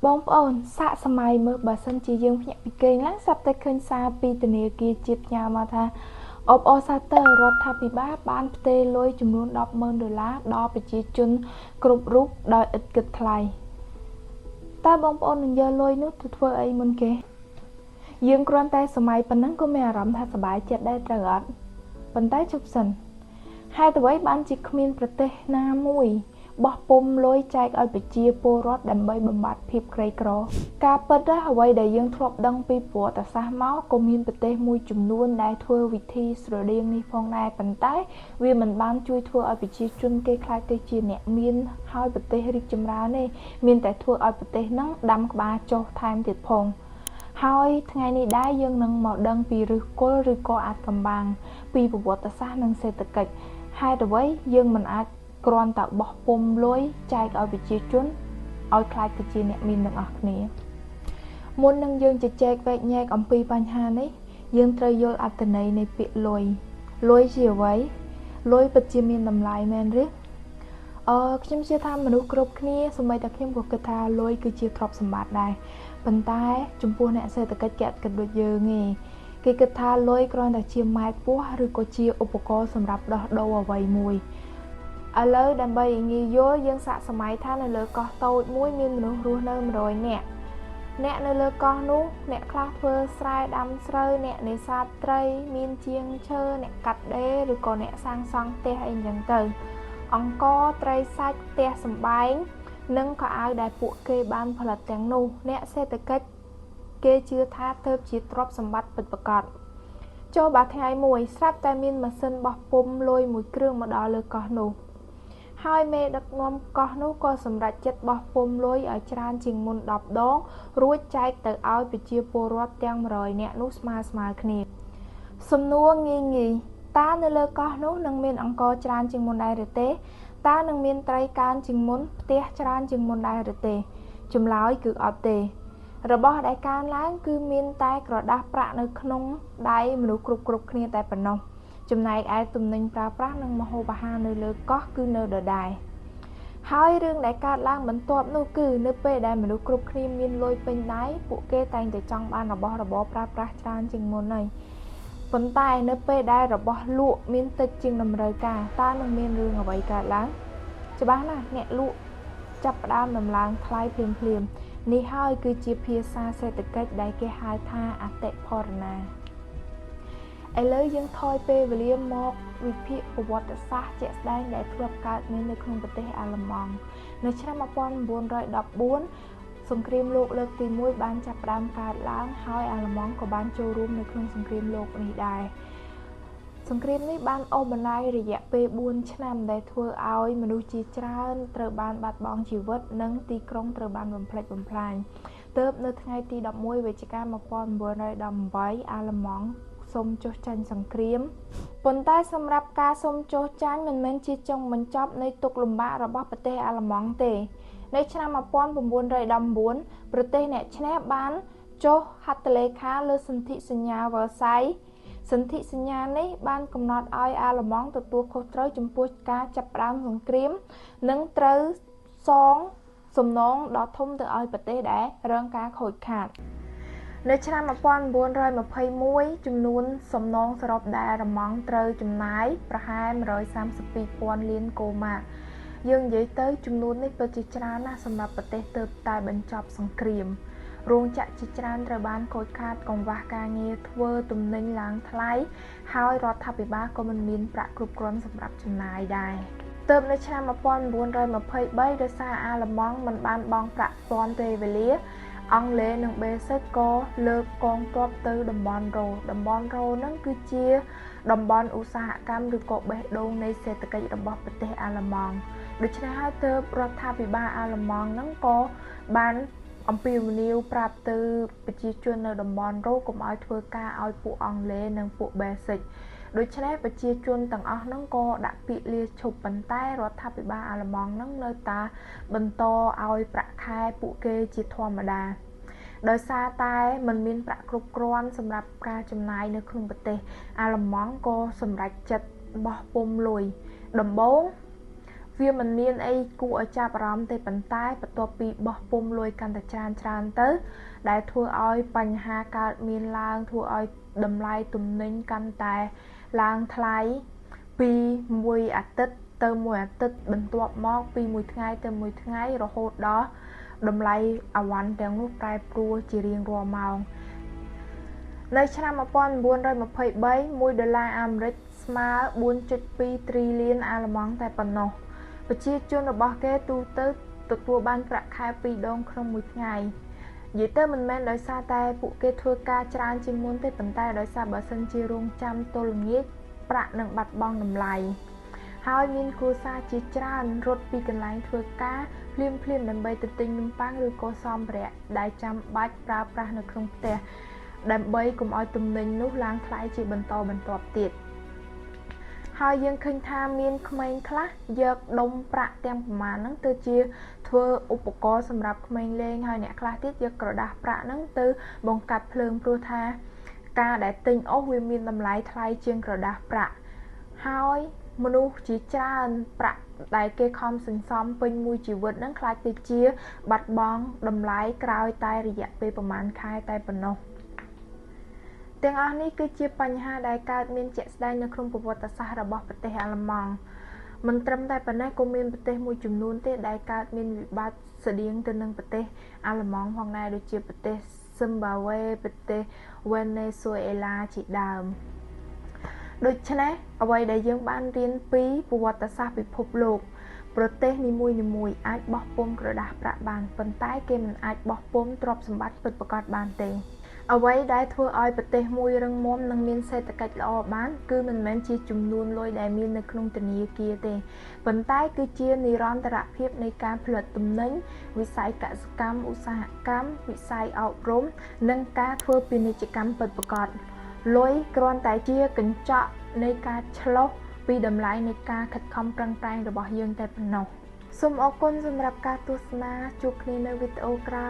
បងប្អូនសាកសម័យមើលបើសិនជាយើងភ្ញាក់ពីគេងឡើងស្រាប់តែឃើញសារពីធនាគារជាតិផ្ញើមកថាអបអរសាទររដ្ឋាភិបាលបានផ្ទេរលុយចំនួន$10,000ដល់ប្រជាជនគ្រប់រូបដោយឥតគិតថ្លៃតើបងប្អូននឹងយកលុយនោះទៅធ្វើអីមុនគេយើងគ្រាន់តែសម័យប៉ុណ្ណឹងក៏មានអារម្មណ៍ថាសប្បាយចិត្តដែរត្រូវអត់ប៉ុន្តែជប់សិនហេតុអ្វីបានជាគ្មានប្រទេសណាមួយបោះពុម្ពលុយចែកឲ្យប្រជាពលរដ្ឋដើម្បីបំបត្តិភាពក្រីក្រការពិតអ្វីដែលយើងធ្លាប់ដឹងពីប្រវត្តិសាស្ត្រមកក៏មានប្រទេសមួយចំនួនដែលធ្វើវិធីស្រដៀងនេះផងដែរប៉ុន្តែវាមិនបានជួយធ្វើឲ្យប្រជាជនគេខ្លាចទៅជាអ្នកមានហើយប្រទេសរីកចម្រើនទេមានតែធ្វើឲ្យប្រទេសហ្នឹងដាំក្បាលចុះថែមទៀតផងហើយថ្ងៃនេះដែរយើងនឹងមកដឹងពីឫសគល់ឬក៏អាថ៌កំបាំងពីប្រវត្តិសាស្ត្រនិងសេដ្ឋកិច្ចហេតុអ្វីយើងមិនអាចគ្រាន់តែបោះពុម្ពលុយចែកឲ្យប្រជាជនឲ្យខ្លាចទៅជាអ្នកមានទាំងអស់គ្នាមុននឹងយើងជជែកវែកញែកអំពីបញ្ហានេះយើងត្រូវយល់អត្ថន័យនៃពាក្យលុយលុយជាអ្វីលុយពិតជាមានតម្លៃមែនឬខ្ញុំជឿថាមនុស្សគ្រប់គ្នាសូម្បីតែខ្ញុំក៏គិតថាលុយគឺជាទ្រព្យសម្បត្តិដែរប៉ុន្តែចំពោះអ្នកសេដ្ឋកិច្ចគេអត់គិតដូចយើងទេគេគិតថាលុយគ្រាន់តែជាម៉ែពស់ឬក៏ជាឧបករណ៍សម្រាប់ដោះដូរអ្វីមួយឥឡូវដើម្បីងាយយល់យើងសាកសម័យថានៅលើកោះតូចមួយមានមនុស្សរស់នៅ100នាក់អ្នកនៅលើកោះនោះអ្នកខ្លះធ្វើស្រែដាំស្រូវអ្នកនេសាទត្រីមានជាងឈើអ្នកកាត់ដេរឬក៏អ្នកសាងសង់ផ្ទះអីចឹងទៅអង្គរត្រីសាច់ផ្ទះសម្បែងនិងខោអាវដែលពួកគេបានផលិតទាំងនោះអ្នកសេដ្ឋកិច្ចគេជឿថាទើបជាទ្រព្យសម្បត្តិពិតប្រាកដចូលបើថ្ងៃមួយស្រាប់តែមានម៉ាស៊ីនបោះពុម្ពលុយមួយគ្រឿងមកដល់លើកោះនោះហើយមេដឹកនាំកោះនោះក៏សម្រេចចិត្តបោះពុម្ពលុយឲ្យច្រើនជាងមុន10ដងរួចចែកទៅឲ្យប្រជាពលរដ្ឋទាំង100នាក់នោះស្មើគ្នាសំណួរងាយតើនៅលើកោះនោះនឹងមានអង្គរច្រើនជាងមុនដែរឬទេតើនឹងមានត្រីកើនជាងមុនផ្ទះច្រើនជាងមុនដែរឬទេចម្លើយគឺអត់ទេរបស់ដែលកើនឡើងគឺមានតែក្រដាសប្រាក់នៅក្នុងដៃមនុស្សគ្រប់គ្នាតែប៉ុណ្ណោះចំណែកឯទំនិញប្រើប្រាស់និងម្ហូបអាហារនៅលើកោះគឺនៅដដែលហើយរឿងដែលកើតឡើងបន្ទាប់នោះគឺនៅពេលដែលមនុស្សគ្រប់គ្នាមានលុយពេញដៃពួកគេតែងតែចង់បានរបស់របរប្រើប្រាស់ច្រើនជាងមុនហើយប៉ុន្តែនៅពេលដែលរបស់លក់មានតិចជាងតម្រូវការតើនឹងមានរឿងអ្វីកើតឡើងច្បាស់ណាស់អ្នកលក់ចាប់ផ្ដើមដំឡើងថ្លៃភ្លាមនេះហើយគឺជាភាសាសេដ្ឋកិច្ចដែលគេហៅថាអតិផរណាឥឡូវយើងថយពេលវេលាមកវិភាគប្រវត្តិសាស្ត្រជាក់ស្ដែងដែលធ្លាប់កើតមាននៅក្នុងប្រទេសអាល្លឺម៉ង់នៅឆ្នាំ1914សង្គ្រាមលោកលើកទី1បានចាប់ផ្ដើមកើតឡើងហើយអាល្លឺម៉ង់ក៏បានចូលរួមនៅក្នុងសង្គ្រាមលោកនេះដែរសង្គ្រាមនេះបានអូសបន្លាយរយៈពេល4ឆ្នាំដែលធ្វើឲ្យមនុស្សជាច្រើនត្រូវបានបាត់បង់ជីវិតនិងទីក្រុងត្រូវបានបំផ្លិចបំផ្លាញទើបនៅថ្ងៃទី11វិច្ឆិកា1918អាល្លឺម៉ង់សូមចុះចាញ់សង្គ្រាមប៉ុន្តែសម្រាប់ការសូមចុះចាញ់មិនមែនជាចុងបញ្ចប់នៃទុក្ខលំបាករបស់ប្រទេសអាល្លឺម៉ង់ទេនៅឆ្នាំ1919ប្រទេសអ្នកឈ្នះបានចុះហត្ថលេខាលើសន្ធិសញ្ញាវ៉ឺសាយសន្ធិសញ្ញានេះបានកំណត់ឲ្យអាល្លឺម៉ង់ទទួលខុសត្រូវចំពោះការចាប់ផ្ដើមសង្គ្រាមនិងត្រូវសងសំណងដ៏ធំទៅឲ្យប្រទេសដែលរងការខូចខាតនៅឆ្នាំ1921ចំនួនសំណងសរុបដែលអាល្លឺម៉ង់ត្រូវចំណាយប្រហែល132,000លានកូម៉ាយើងនិយាយទៅចំនួននេះពិតជាច្រើនណាស់សម្រាប់ប្រទេសទើបតែបញ្ចប់សង្គ្រាមរោងចក្រជាច្រើនត្រូវបានខូចខាតកង្វះការងារធ្វើទំនិញឡើងថ្លៃហើយរដ្ឋាភិបាលក៏មិនមានប្រាក់គ្រប់គ្រាន់សម្រាប់ចំណាយដែរទើបនៅឆ្នាំ1923ដោយសារអាល្លឺម៉ង់មិនបានបង់ប្រាក់ទាន់ពេលវេលាអង់គ្លេសនិងបេសិកក៏លើកកងទ័ពទៅតំបន់រ៉ូហ្នឹងគឺជាតំបន់ឧស្សាហកម្មឬក៏បេះដូងនៃសេដ្ឋកិច្ចរបស់ប្រទេសអាល្លឺម៉ង់ដូច្នេះហើយទើបរដ្ឋាភិបាលអាល្លឺម៉ង់ហ្នឹងក៏បានអំពាវនាវប្រាប់ទៅប្រជាជននៅតំបន់រ៉ូកុំឲ្យធ្វើការឲ្យពួកអង់គ្លេសនិងពួកបេសិកដូច្នេះប្រជាជនទាំងអស់ហ្នឹងក៏ដាក់ពាក្យលាឈប់ប៉ុន្តែរដ្ឋាភិបាលអាល្លឺម៉ង់ហ្នឹងនៅតែបន្តឲ្យប្រាក់ខែពួកគេជាធម្មតាដោយសារតែมันមានប្រាក់គ្រប់គ្រាន់សម្រាប់ការចំណាយនៅក្នុងប្រទេសអាល្លឺម៉ង់ក៏សម្រេចចិត្តបោះពុម្ពលុយដំបូង វាមិនមានអីគួរឲ្យចាប់អារម្មណ៍ទេប៉ុន្តែបន្ទាប់ពីបោះពុំលុយកាន់តែច្រើនទៅដែលធ្វើឲ្យបញ្ហាកើតមានឡើងធ្វើឲ្យតម្លៃទំនិញកាន់តែឡើងថ្លៃពីមួយអាទិត្យទៅមួយអាទិត្យបន្ទាប់មកពីមួយថ្ងៃទៅមួយថ្ងៃរហូតដល់តម្លៃអវ៉ាន់ទាំងនោះប្រែប្រួលជារៀងរាល់ម៉ោងនៅឆ្នាំ1923 $1 អាមេរិកស្មើ 4.2 ត្រីលៀនអាល្លឺម៉ង់តែប៉ុណ្ណោះប្រជាជនរបស់គេទូទៅទទួលបានប្រាក់ខែ2ដងក្នុងមួយថ្ងៃនិយាយទៅមិនមែនដោយសារតែពួកគេធ្វើការច្រើនជាងមុនទេប៉ុន្តែដោយសារបើសិនជារងចាំទល់ល្ងាចប្រាក់នឹងបាត់បង់តម្លៃហើយមានគ្រួសារជាច្រើនរត់ពីកន្លែងធ្វើការភ្លាមដើម្បីទៅទិញនំប៉័ងឬក៏សម្ភារៈដែលចាំបាច់ប្រើប្រាស់នៅក្នុងផ្ទះដើម្បីកុំឲ្យទំនិញនោះឡើងថ្លៃជាបន្តបន្ទាប់ទៀតហើយយើងឃើញថាមានក្មេងខ្លះយកដុំប្រាក់ទាំងប្រមាណហ្នឹងទៅជាធ្វើឧបករណ៍សម្រាប់ក្មេងលេងហើយអ្នកខ្លះទៀតយកក្រដាសប្រាក់ហ្នឹងទៅបង្កាត់ភ្លើងព្រោះថាការដែលទិញអស់វាមានតម្លៃថ្លៃជាងក្រដាសប្រាក់ហើយមនុស្សជាច្រើនប្រាក់ដែលគេខំសន្សំពេញមួយជីវិតហ្នឹងខ្លាចទៅជាបាត់បង់តម្លៃក្រោយតែរយៈពេលប្រហែលខែតែប៉ុណ្ណោះទាំងអស់នេះគឺជាបញ្ហាដែលកើតមានជាក់ស្ដែងនៅក្នុងប្រវត្តិសាស្ត្ររបស់ប្រទេសអាល្លឺម៉ង់មិនត្រឹមតែប៉ុណ្ណេះក៏មានប្រទេសមួយចំនួនទៀតដែលកើតមានវិបត្តិស្តៀងទៅនឹងប្រទេសអាល្លឺម៉ង់ផងដែរដូចជាប្រទេសស៊ីមបាវេប្រទេសវេណេស៊ុយអេឡាជាដើមដូច្នេះអ្វីដែលយើងបានរៀនពីប្រវត្តិសាស្ត្រពិភពលោកប្រទេសនីមួយៗអាចបោះពុម្ពក្រដាសប្រាក់បានប៉ុន្តែគេមិនអាចបោះពុម្ពទ្រព្យសម្បត្តិពិតប្រាកដបានទេអ្វីដែលធ្វើឲ្យប្រទេសមួយរឹងមាំនិងមានសេដ្ឋកិច្ចល្អបានគឺមិនមែនជាចំនួនលុយដែលមាននៅក្នុងធនាគារទេប៉ុន្តែគឺជានិរន្តរភាពនៃការផលិតទំនិញវិស័យកសិកម្មឧស្សាហកម្មវិស័យអប់រំនិងការធ្វើពាណិជ្ជកម្មពិតប្រាកដលុយគ្រាន់តែជាកញ្ចក់នៃការឆ្លុះពីតម្លៃនៃការខិតខំប្រឹងប្រែងរបស់យើងតែប៉ុណ្ណោះសូមអរគុណសម្រាប់ការទស្សនាជួបគ្នានៅវីដេអូក្រោយ